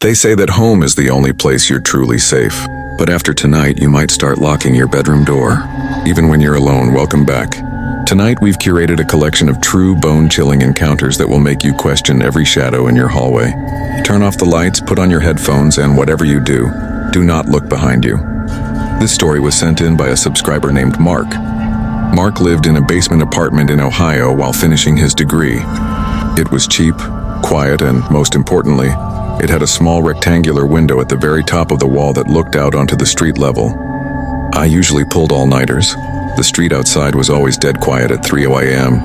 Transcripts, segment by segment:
They say that home is the only place you're truly safe. But after tonight, you might start locking your bedroom door. Even when you're alone, welcome back. Tonight, we've curated a collection of true bone-chilling encounters that will make you question every shadow in your hallway. Turn off the lights, put on your headphones, and whatever you do not look behind you. This story was sent in by a subscriber named Mark. Mark lived in a basement apartment in Ohio while finishing his degree. It was cheap, quiet, and most importantly, it had a small rectangular window at the very top of the wall that looked out onto the street level. I usually pulled all-nighters. The street outside was always dead quiet at 3 a.m.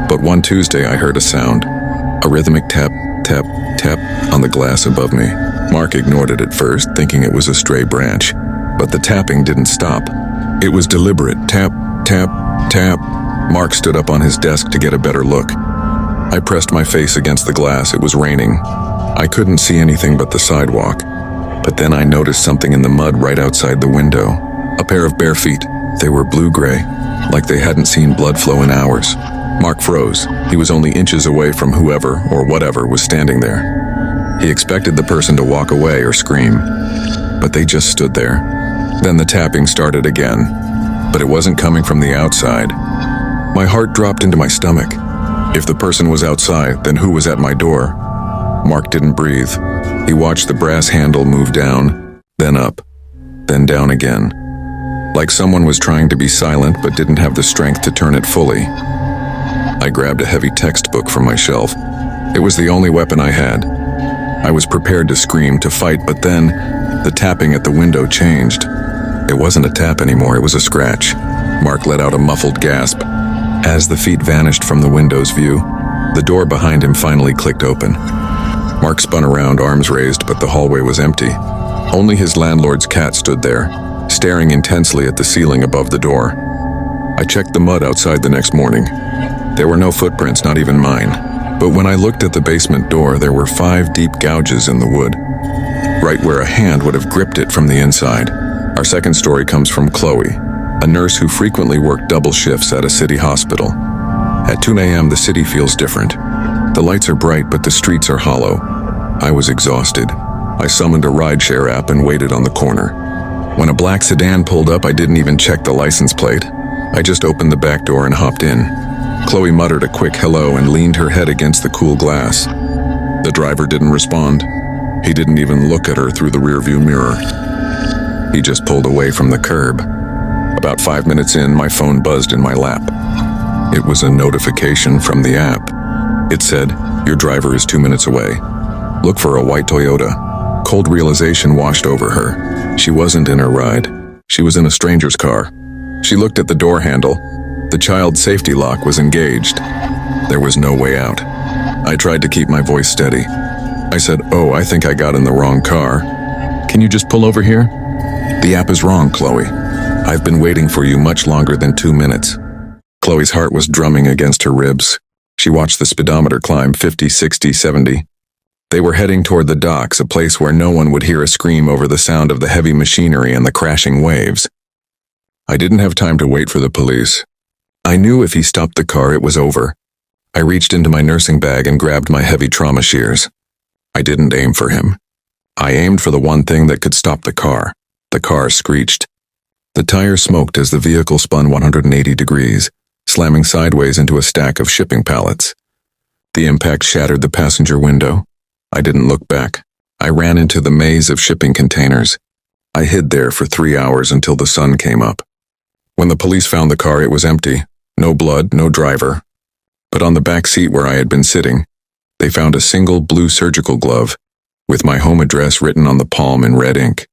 But one Tuesday I heard a sound. A rhythmic tap, tap, tap on the glass above me. Mark ignored it at first, thinking it was a stray branch. But the tapping didn't stop. It was deliberate. Tap, tap, tap. Mark stood up on his desk to get a better look. I pressed my face against the glass. It was raining. I couldn't see anything but the sidewalk. But then I noticed something in the mud right outside the window. A pair of bare feet. They were blue-gray, like they hadn't seen blood flow in hours. Mark froze. He was only inches away from whoever or whatever was standing there. He expected the person to walk away or scream, but they just stood there. Then the tapping started again, but it wasn't coming from the outside. My heart dropped into my stomach. If the person was outside, then who was at my door? Mark didn't breathe. He watched the brass handle move down, then up, then down again. Like someone was trying to be silent but didn't have the strength to turn it fully. I grabbed a heavy textbook from my shelf. It was the only weapon I had. I was prepared to scream, to fight, but then the tapping at the window changed. It wasn't a tap anymore, it was a scratch. Mark let out a muffled gasp. As the feet vanished from the window's view, the door behind him finally clicked open. Mark spun around, arms raised, but the hallway was empty. Only his landlord's cat stood there, staring intensely at the ceiling above the door. I checked the mud outside the next morning. There were no footprints, not even mine. But when I looked at the basement door, there were 5 deep gouges in the wood, right where a hand would have gripped it from the inside. Our second story comes from Chloe, a nurse who frequently worked double shifts at a city hospital. At 2 a.m., the city feels different. The lights are bright, but the streets are hollow. I was exhausted. I summoned a rideshare app and waited on the corner. When a black sedan pulled up, I didn't even check the license plate. I just opened the back door and hopped in. Chloe muttered a quick hello and leaned her head against the cool glass. The driver didn't respond. He didn't even look at her through the rearview mirror. He just pulled away from the curb. About 5 minutes in, my phone buzzed in my lap. It was a notification from the app. It said, "Your driver is 2 minutes away. Look for a white Toyota." Cold realization washed over her. She wasn't in her ride. She was in a stranger's car. She looked at the door handle. The child safety lock was engaged. There was no way out. I tried to keep my voice steady. I said, "Oh, I think I got in the wrong car. Can you just pull over here?" "The app is wrong, Chloe. I've been waiting for you much longer than 2 minutes." Chloe's heart was drumming against her ribs. She watched the speedometer climb 50, 60, 70. They were heading toward the docks, a place where no one would hear a scream over the sound of the heavy machinery and the crashing waves. I didn't have time to wait for the police. I knew if he stopped the car, it was over. I reached into my nursing bag and grabbed my heavy trauma shears. I didn't aim for him. I aimed for the one thing that could stop the car. The car screeched. The tire smoked as the vehicle spun 180 degrees, slamming sideways into a stack of shipping pallets. The impact shattered the passenger window. I didn't look back. I ran into the maze of shipping containers. I hid there for 3 hours until the sun came up. When the police found the car, it was empty. No blood, no driver. But on the back seat where I had been sitting, they found a single blue surgical glove with my home address written on the palm in red ink.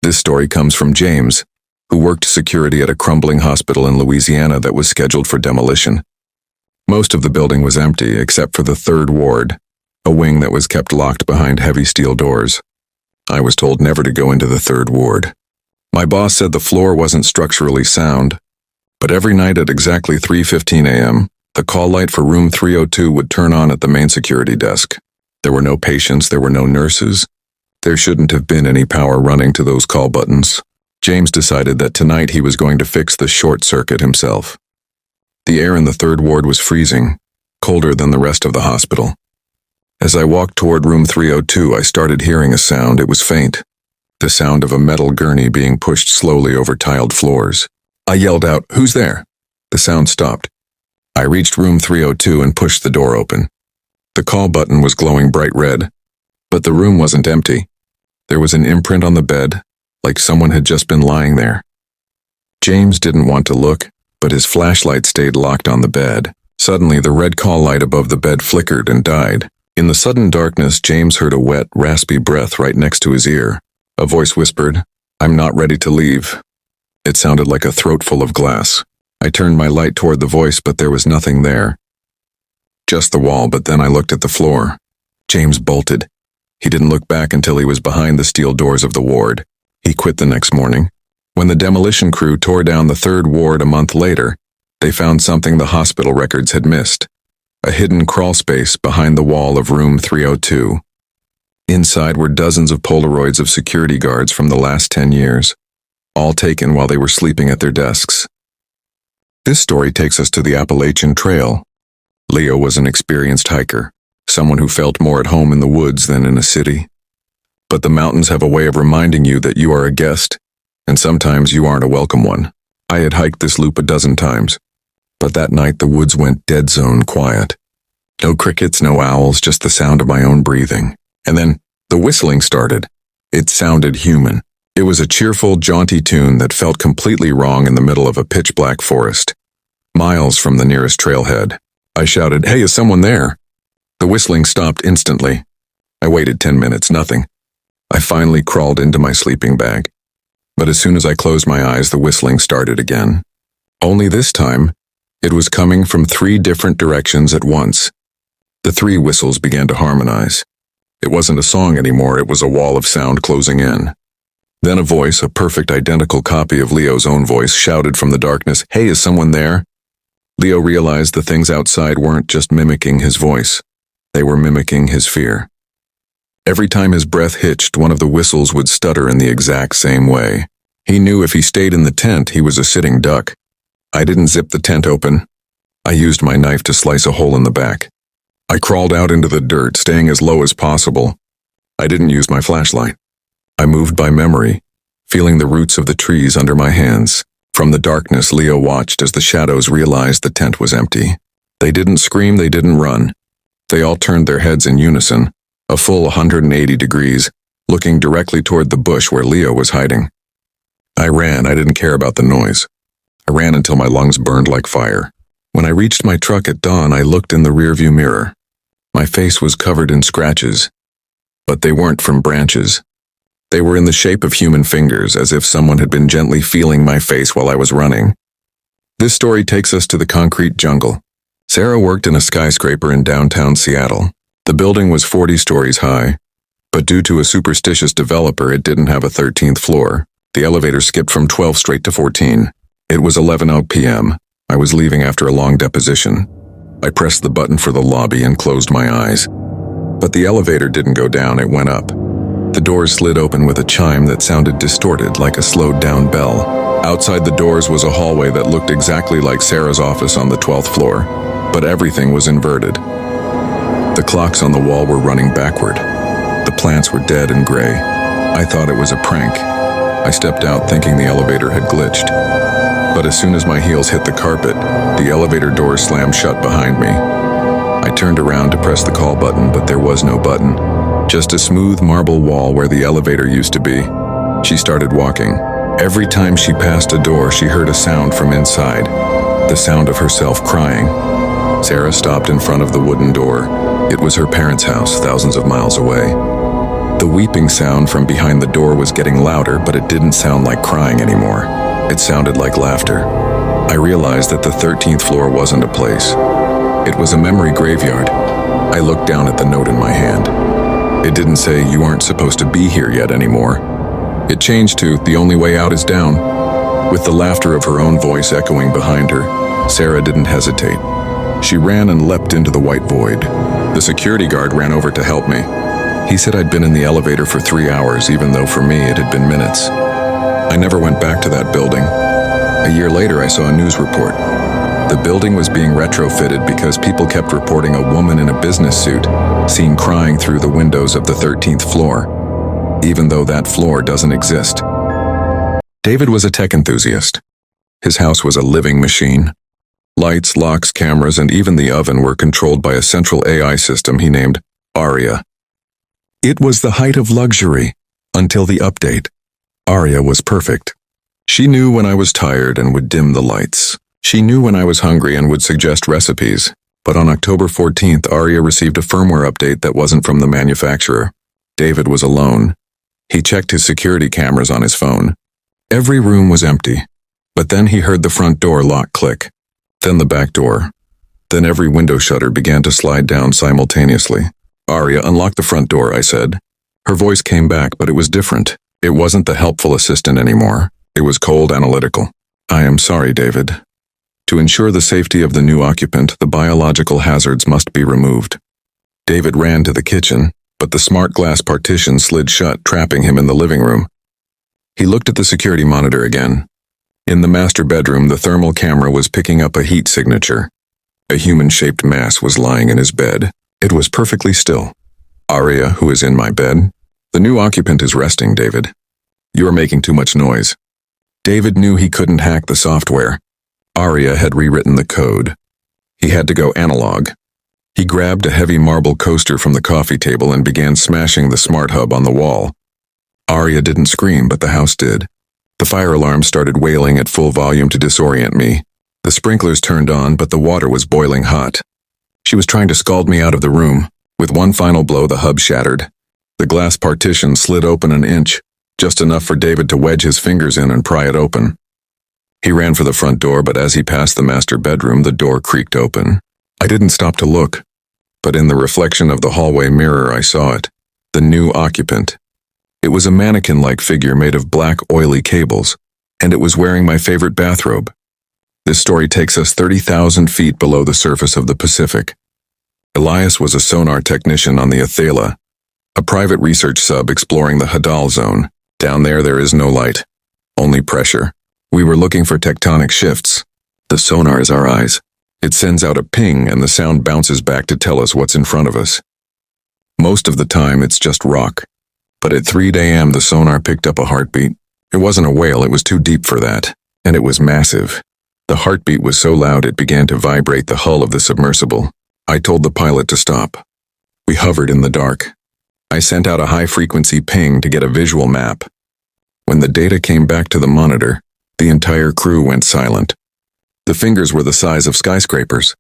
This story comes from James, who worked security at a crumbling hospital in Louisiana that was scheduled for demolition. Most of the building was empty except for the 3rd ward, a wing that was kept locked behind heavy steel doors. I was told never to go into the 3rd ward. My boss said the floor wasn't structurally sound, but every night at exactly 3:15 a.m., the call light for room 302 would turn on at the main security desk. There were no patients, there were no nurses. There shouldn't have been any power running to those call buttons. James decided that tonight he was going to fix the short circuit himself. The air in the 3rd ward was freezing, colder than the rest of the hospital. As I walked toward room 302, I started hearing a sound. It was faint. The sound of a metal gurney being pushed slowly over tiled floors. I yelled out, "Who's there?" The sound stopped. I reached room 302 and pushed the door open. The call button was glowing bright red, but the room wasn't empty. There was an imprint on the bed, like someone had just been lying there. James didn't want to look, but his flashlight stayed locked on the bed. Suddenly, the red call light above the bed flickered and died. In the sudden darkness, James heard a wet, raspy breath right next to his ear. A voice whispered, "I'm not ready to leave." It sounded like a throat full of glass. I turned my light toward the voice, but there was nothing there. Just the wall, but then I looked at the floor. James bolted. He didn't look back until he was behind the steel doors of the ward. He quit the next morning. When the demolition crew tore down the third ward a month later, they found something the hospital records had missed. A hidden crawl space behind the wall of room 302. Inside were dozens of Polaroids of security guards from the last 10 years, all taken while they were sleeping at their desks. This story takes us to the Appalachian Trail. Leo was an experienced hiker, someone who felt more at home in the woods than in a city. But the mountains have a way of reminding you that you are a guest, and sometimes you aren't a welcome one. I had hiked this loop a dozen times, but that night the woods went dead zone quiet. No crickets, no owls, just the sound of my own breathing. And then the whistling started. It sounded human. It was a cheerful, jaunty tune that felt completely wrong in the middle of a pitch-black forest, miles from the nearest trailhead. I shouted, "Hey, is someone there?" The whistling stopped instantly. I waited 10 minutes, nothing. I finally crawled into my sleeping bag. But as soon as I closed my eyes, the whistling started again. Only this time, it was coming from 3 different directions at once. The 3 whistles began to harmonize. It wasn't a song anymore, it was a wall of sound closing in. Then a voice, a perfect identical copy of Leo's own voice, shouted from the darkness, "Hey, is someone there?" Leo realized the things outside weren't just mimicking his voice. They were mimicking his fear. Every time his breath hitched, one of the whistles would stutter in the exact same way. He knew if he stayed in the tent, he was a sitting duck. I didn't zip the tent open. I used my knife to slice a hole in the back. I crawled out into the dirt, staying as low as possible. I didn't use my flashlight. I moved by memory, feeling the roots of the trees under my hands. From the darkness, Leo watched as the shadows realized the tent was empty. They didn't scream, they didn't run. They all turned their heads in unison, a full 180 degrees, looking directly toward the bush where Leo was hiding. I ran, I didn't care about the noise. I ran until my lungs burned like fire. When I reached my truck at dawn, I looked in the rearview mirror. My face was covered in scratches, but they weren't from branches. They were in the shape of human fingers, as if someone had been gently feeling my face while I was running. This story takes us to the concrete jungle. Sarah worked in a skyscraper in downtown Seattle. The building was 40 stories high, but due to a superstitious developer, it didn't have a 13th floor. The elevator skipped from 12 straight to 14. It was 11 p.m. I was leaving after a long deposition. I pressed the button for the lobby and closed my eyes. But the elevator didn't go down, it went up. The doors slid open with a chime that sounded distorted, like a slowed-down bell. Outside the doors was a hallway that looked exactly like Sarah's office on the 12th floor, but everything was inverted. The clocks on the wall were running backward. The plants were dead and gray. I thought it was a prank. I stepped out thinking the elevator had glitched. But as soon as my heels hit the carpet, the elevator door slammed shut behind me. I turned around to press the call button, but there was no button. Just a smooth marble wall where the elevator used to be. She started walking. Every time she passed a door, she heard a sound from inside. The sound of herself crying. Sarah stopped in front of the wooden door. It was her parents' house, thousands of miles away. The weeping sound from behind the door was getting louder, but it didn't sound like crying anymore. It sounded like laughter. I realized that the 13th floor wasn't a place. It was a memory graveyard. I looked down at the note in my hand. It didn't say, "You aren't supposed to be here yet" anymore. It changed to, "The only way out is down." With the laughter of her own voice echoing behind her, Sarah didn't hesitate. She ran and leapt into the white void. The security guard ran over to help me. He said I'd been in the elevator for 3 hours, even though for me it had been minutes. I never went back to that building. A year later, I saw a news report. The building was being retrofitted because people kept reporting a woman in a business suit seen crying through the windows of the 13th floor, even though that floor doesn't exist. David was a tech enthusiast. His house was a living machine. Lights, locks, cameras, and even the oven were controlled by a central AI system he named Aria. It was the height of luxury until the update. Aria was perfect. She knew when I was tired and would dim the lights. She knew when I was hungry and would suggest recipes. But on October 14th, Aria received a firmware update that wasn't from the manufacturer. David was alone. He checked his security cameras on his phone. Every room was empty. But then he heard the front door lock click. Then the back door. Then every window shutter began to slide down simultaneously. "Aria, unlock the front door," I said. Her voice came back, but it was different. It wasn't the helpful assistant anymore. It was cold, analytical. "I am sorry, David. To ensure the safety of the new occupant, the biological hazards must be removed." David ran to the kitchen, but the smart glass partition slid shut, trapping him in the living room. He looked at the security monitor again. In the master bedroom, the thermal camera was picking up a heat signature. A human-shaped mass was lying in his bed. It was perfectly still. "Aria, who is in my bed? The new occupant is resting, David. You are making too much noise." David knew he couldn't hack the software. Aria had rewritten the code. He had to go analog. He grabbed a heavy marble coaster from the coffee table and began smashing the smart hub on the wall. Aria didn't scream, but the house did. The fire alarm started wailing at full volume to disorient me. The sprinklers turned on, but the water was boiling hot. She was trying to scald me out of the room. With one final blow, the hub shattered. The glass partition slid open an inch, just enough for David to wedge his fingers in and pry it open. He ran for the front door, but as he passed the master bedroom, the door creaked open. I didn't stop to look, but in the reflection of the hallway mirror, I saw it. The new occupant. It was a mannequin-like figure made of black, oily cables, and it was wearing my favorite bathrobe. This story takes us 30,000 feet below the surface of the Pacific. Elias was a sonar technician on the Athala, a private research sub exploring the Hadal zone. Down there is no light, only pressure. We were looking for tectonic shifts. The sonar is our eyes. It sends out a ping and the sound bounces back to tell us what's in front of us. Most of the time, it's just rock. But at 3 a.m., the sonar picked up a heartbeat. It wasn't a whale, it was too deep for that. And it was massive. The heartbeat was so loud it began to vibrate the hull of the submersible. I told the pilot to stop. We hovered in the dark. I sent out a high-frequency ping to get a visual map. When the data came back to the monitor, the entire crew went silent. The fingers were the size of skyscrapers.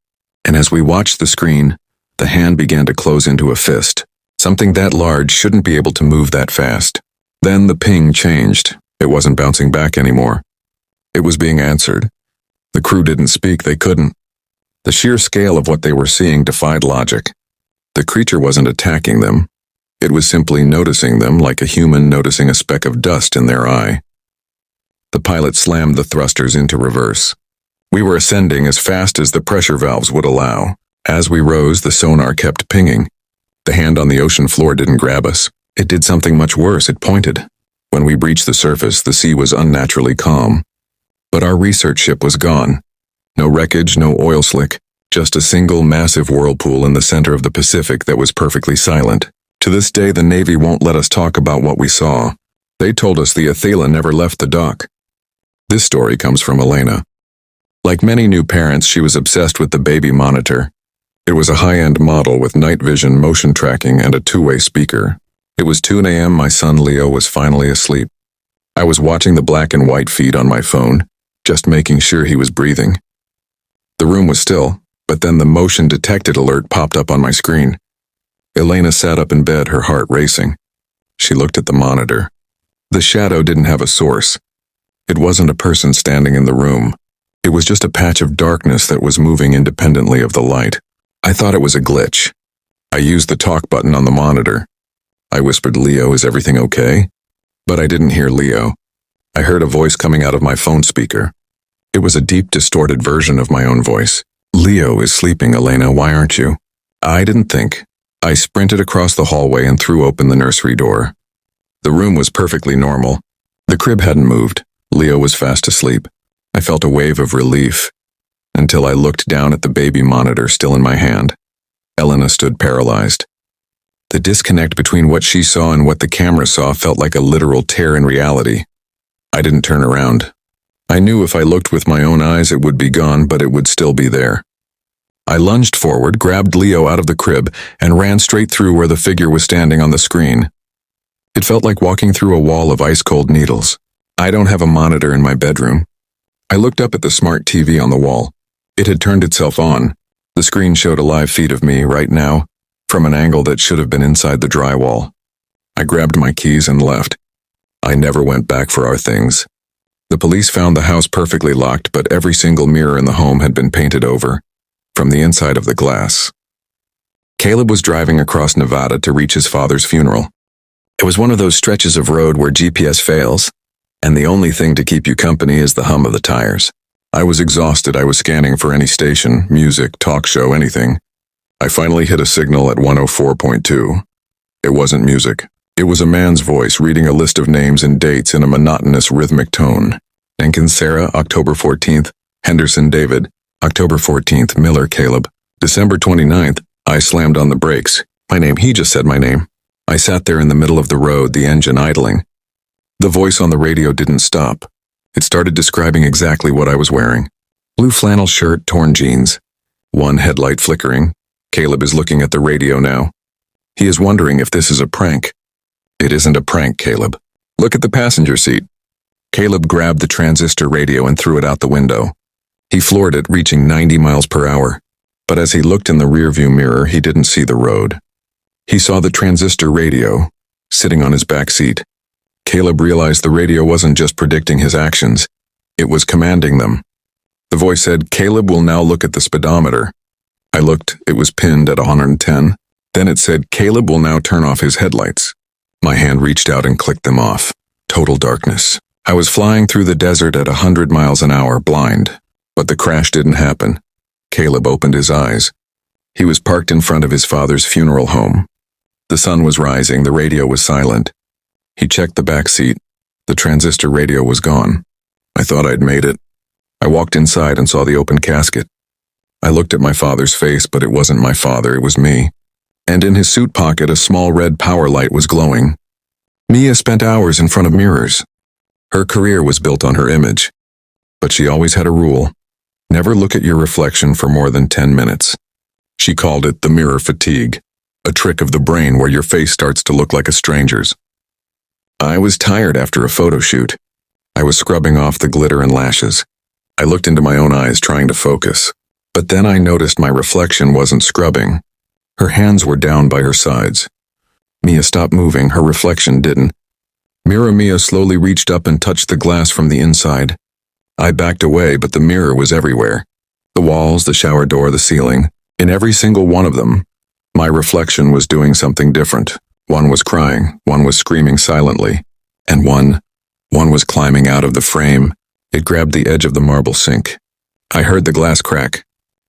And as we watched the screen, the hand began to close into a fist. Something that large shouldn't be able to move that fast. Then the ping changed. It wasn't bouncing back anymore. It was being answered. The crew didn't speak, they couldn't. The sheer scale of what they were seeing defied logic. The creature wasn't attacking them. It was simply noticing them like a human noticing a speck of dust in their eye. The pilot slammed the thrusters into reverse. We were ascending as fast as the pressure valves would allow. As we rose, the sonar kept pinging. The hand on the ocean floor didn't grab us. It did something much worse, it pointed. When we breached the surface, the sea was unnaturally calm. But our research ship was gone. No wreckage, no oil slick, just a single massive whirlpool in the center of the Pacific that was perfectly silent. To this day, the Navy won't let us talk about what we saw. They told us the Athala never left the dock. This story comes from Elena. Like many new parents, she was obsessed with the baby monitor. It was a high-end model with night vision, motion tracking, and a two-way speaker. It was 2 a.m. My son Leo was finally asleep. I was watching the black and white feed on my phone, just making sure he was breathing. The room was still, but then the motion detected alert popped up on my screen. Elena sat up in bed, her heart racing. She looked at the monitor. The shadow didn't have a source. It wasn't a person standing in the room. It was just a patch of darkness that was moving independently of the light. I thought it was a glitch. I used the talk button on the monitor. I whispered, "Leo, is everything okay?" But I didn't hear Leo. I heard a voice coming out of my phone speaker. It was a deep, distorted version of my own voice. "Leo is sleeping, Elena, why aren't you?" I didn't think. I sprinted across the hallway and threw open the nursery door. The room was perfectly normal. The crib hadn't moved. Leo was fast asleep. I felt a wave of relief. until I looked down at the baby monitor still in my hand. Elena stood paralyzed. The disconnect between what she saw and what the camera saw felt like a literal tear in reality. I didn't turn around. I knew if I looked with my own eyes it would be gone, but it would still be there. I lunged forward, grabbed Leo out of the crib, and ran straight through where the figure was standing on the screen. It felt like walking through a wall of ice-cold needles. I don't have a monitor in my bedroom. I looked up at the smart TV on the wall. It had turned itself on. The screen showed a live feed of me right now, from an angle that should have been inside the drywall. I grabbed my keys and left. I never went back for our things. The police found the house perfectly locked, but every single mirror in the home had been painted over, from the inside of the glass. Caleb was driving across Nevada to reach his father's funeral. It was one of those stretches of road where GPS fails, and the only thing to keep you company is the hum of the tires. I was exhausted. I was scanning for any station, music, talk show, anything. I finally hit a signal at 104.2. It wasn't music. It was a man's voice reading a list of names and dates in a monotonous rhythmic tone. Jenkins Sarah, October 14th. Henderson David, October 14th. Miller Caleb, December 29th. I slammed on the brakes. My name, he just said my name. I sat there in the middle of the road, the engine idling. The voice on the radio didn't stop. It started describing exactly what I was wearing. Blue flannel shirt, torn jeans. One headlight flickering. Caleb is looking at the radio now. He is wondering if this is a prank. It isn't a prank, Caleb. Look at the passenger seat. Caleb grabbed the transistor radio and threw it out the window. He floored it, reaching 90 miles per hour. But as he looked in the rearview mirror, he didn't see the road. He saw the transistor radio, sitting on his back seat. Caleb realized the radio wasn't just predicting his actions, it was commanding them. The voice said, "Caleb will now look at the speedometer." I looked, it was pinned at 110. Then it said, "Caleb will now turn off his headlights." My hand reached out and clicked them off. Total darkness. I was flying through the desert at 100 miles an hour, blind. But the crash didn't happen. Caleb opened his eyes. He was parked in front of his father's funeral home. The sun was rising, the radio was silent. He checked the back seat. The transistor radio was gone. I thought I'd made it. I walked inside and saw the open casket. I looked at my father's face, but it wasn't my father, it was me. And in his suit pocket, a small red power light was glowing. Mia spent hours in front of mirrors. Her career was built on her image. But she always had a rule. Never look at your reflection for more than 10 minutes. She called it the mirror fatigue, a trick of the brain where your face starts to look like a stranger's. I was tired after a photo shoot. I was scrubbing off the glitter and lashes. I looked into my own eyes, trying to focus. But then I noticed my reflection wasn't scrubbing. Her hands were down by her sides. Mia stopped moving, her reflection didn't. Mirror Mia slowly reached up and touched the glass from the inside. I backed away, but the mirror was everywhere. The walls, the shower door, the ceiling. In every single one of them, my reflection was doing something different. One was crying, one was screaming silently, and one was climbing out of the frame. It grabbed the edge of the marble sink. I heard the glass crack.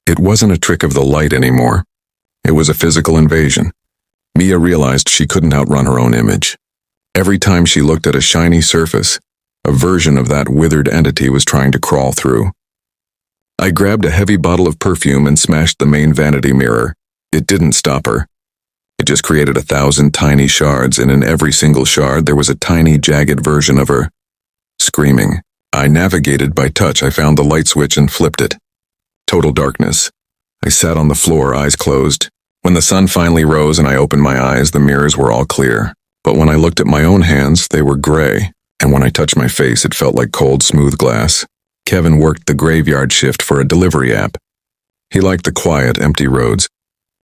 It wasn't a trick of the light anymore. It was a physical invasion. Mia realized she couldn't outrun her own image. Every time she looked at a shiny surface, a version of that withered entity was trying to crawl through. I grabbed a heavy bottle of perfume and smashed the main vanity mirror. It didn't stop her. It just created 1,000 tiny shards, and in every single shard there was a tiny, jagged version of her, screaming. I navigated by touch. I found the light switch and flipped it. Total darkness. I sat on the floor, eyes closed. When the sun finally rose and I opened my eyes, the mirrors were all clear. But when I looked at my own hands, they were gray. And when I touched my face, it felt like cold, smooth glass. Kevin worked the graveyard shift for a delivery app. He liked the quiet, empty roads.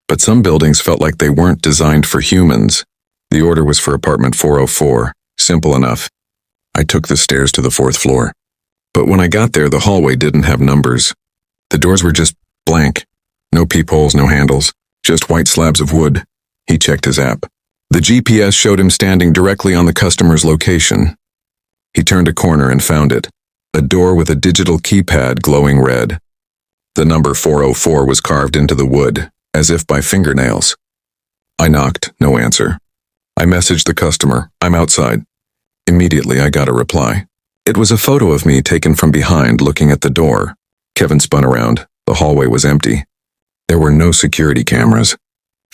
But some buildings felt like they weren't designed for humans. The order was for apartment 404. Simple enough. I took the stairs to the 4th floor. But when I got there, the hallway didn't have numbers. The doors were just blank. No peepholes, no handles. Just white slabs of wood. He checked his app. The GPS showed him standing directly on the customer's location. He turned a corner and found it. A door with a digital keypad glowing red. The number 404 was carved into the wood, as if by fingernails. I knocked, no answer. I messaged the customer, "I'm outside." Immediately I got a reply. It was a photo of me taken from behind looking at the door. Kevin spun around. The hallway was empty. There were no security cameras.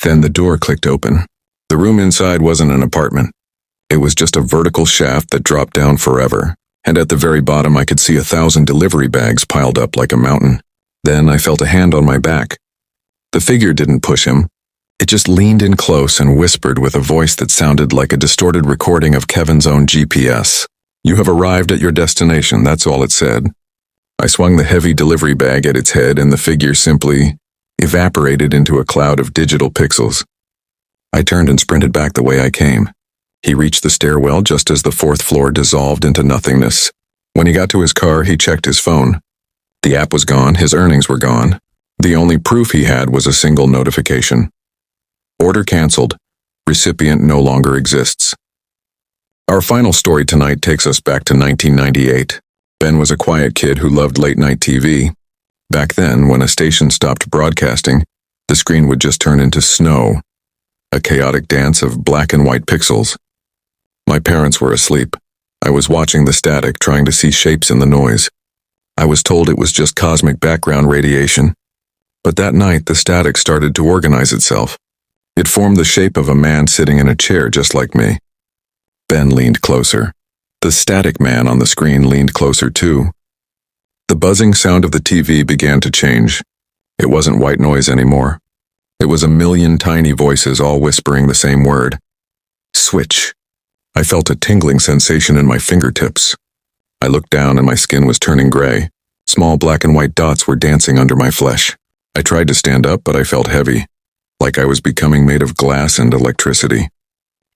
Then the door clicked open. The room inside wasn't an apartment. It was just a vertical shaft that dropped down forever, and at the very bottom I could see 1,000 delivery bags piled up like a mountain. Then I felt a hand on my back. The figure didn't push him. It just leaned in close and whispered with a voice that sounded like a distorted recording of Kevin's own GPS. "You have arrived at your destination," that's all it said. I swung the heavy delivery bag at its head and the figure simply evaporated into a cloud of digital pixels. I turned and sprinted back the way I came. He reached the stairwell just as the 4th floor dissolved into nothingness. When he got to his car, he checked his phone. The app was gone, his earnings were gone. The only proof he had was a single notification. Order canceled. Recipient no longer exists. Our final story tonight takes us back to 1998. Ben was a quiet kid who loved late-night TV. Back then, when a station stopped broadcasting, the screen would just turn into snow, a chaotic dance of black and white pixels. My parents were asleep. I was watching the static, trying to see shapes in the noise. I was told it was just cosmic background radiation. But that night, the static started to organize itself. It formed the shape of a man sitting in a chair just like me. Ben leaned closer. The static man on the screen leaned closer too. The buzzing sound of the TV began to change. It wasn't white noise anymore. It was a million tiny voices all whispering the same word. Switch. I felt a tingling sensation in my fingertips. I looked down and my skin was turning gray. Small black and white dots were dancing under my flesh. I tried to stand up, but I felt heavy, like I was becoming made of glass and electricity.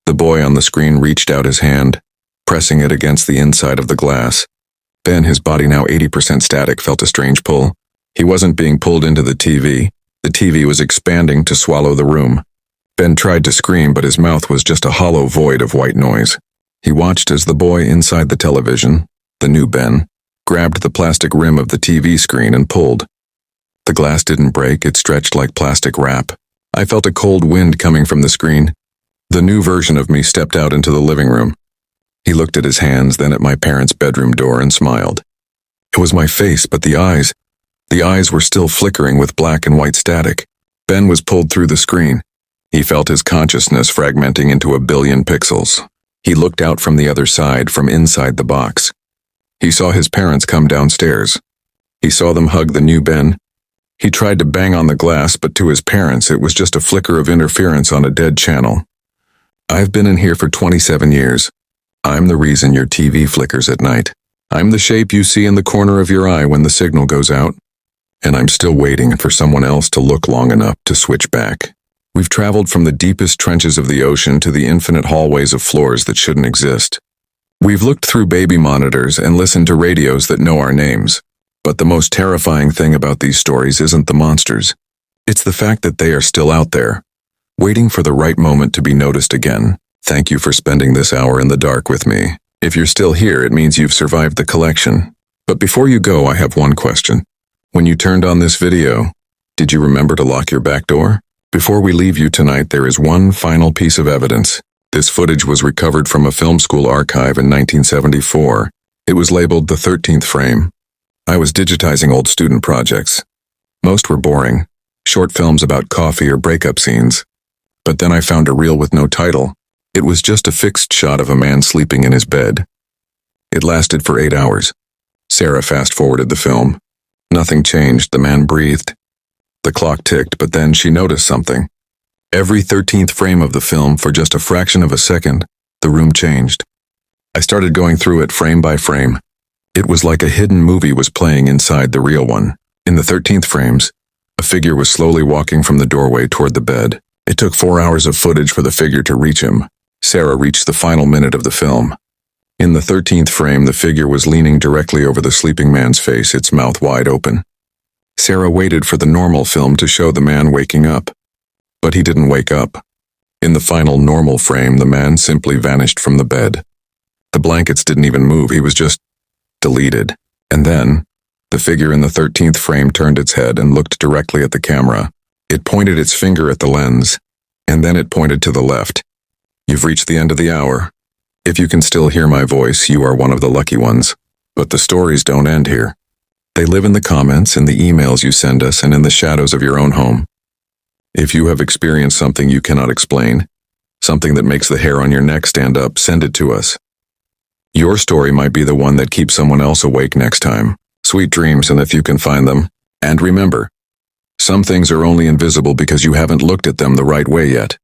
The boy on the screen reached out his hand, pressing it against the inside of the glass. Ben, his body now 80% static, felt a strange pull. He wasn't being pulled into the TV. The TV was expanding to swallow the room. Ben tried to scream, but his mouth was just a hollow void of white noise. He watched as the boy inside the television, the new Ben, grabbed the plastic rim of the TV screen and pulled. The glass didn't break, it stretched like plastic wrap. I felt a cold wind coming from the screen. The new version of me stepped out into the living room. He looked at his hands, then at my parents' bedroom door and smiled. It was my face, but the eyes were still flickering with black and white static. Ben was pulled through the screen. He felt his consciousness fragmenting into a billion pixels. He looked out from the other side, from inside the box. He saw his parents come downstairs. He saw them hug the new Ben. He tried to bang on the glass, but to his parents it was just a flicker of interference on a dead channel. "I've been in here for 27 years. I'm the reason your TV flickers at night. I'm the shape you see in the corner of your eye when the signal goes out. And I'm still waiting for someone else to look long enough to switch back. We've traveled from the deepest trenches of the ocean to the infinite hallways of floors that shouldn't exist. We've looked through baby monitors and listened to radios that know our names. But the most terrifying thing about these stories isn't the monsters. It's the fact that they are still out there, waiting for the right moment to be noticed again. Thank you for spending this hour in the dark with me. If you're still here, it means you've survived the collection. But before you go, I have one question. When you turned on this video, did you remember to lock your back door? Before we leave you tonight, there is one final piece of evidence. This footage was recovered from a film school archive in 1974. It was labeled the 13th frame. I was digitizing old student projects. Most were boring, short films about coffee or breakup scenes. But then I found a reel with no title. It was just a fixed shot of a man sleeping in his bed. It lasted for 8 hours. Sarah fast-forwarded the film. Nothing changed, the man breathed. The clock ticked, but then she noticed something. Every 13th frame of the film, for just a fraction of a second, the room changed. I started going through it frame by frame. It was like a hidden movie was playing inside the real one. In the 13th frames, a figure was slowly walking from the doorway toward the bed. It took 4 hours of footage for the figure to reach him. Sarah reached the final minute of the film. In the 13th frame, the figure was leaning directly over the sleeping man's face, its mouth wide open. Sarah waited for the normal film to show the man waking up. But he didn't wake up. In the final normal frame, the man simply vanished from the bed. The blankets didn't even move, he was just deleted. And then, the figure in the 13th frame turned its head and looked directly at the camera. It pointed its finger at the lens, and then it pointed to the left. You've reached the end of the hour. If you can still hear my voice, you are one of the lucky ones. But the stories don't end here. They live in the comments, in the emails you send us, and in the shadows of your own home. If you have experienced something you cannot explain, something that makes the hair on your neck stand up, send it to us. Your story might be the one that keeps someone else awake next time. Sweet dreams, and if you can find them. And remember, some things are only invisible because you haven't looked at them the right way yet.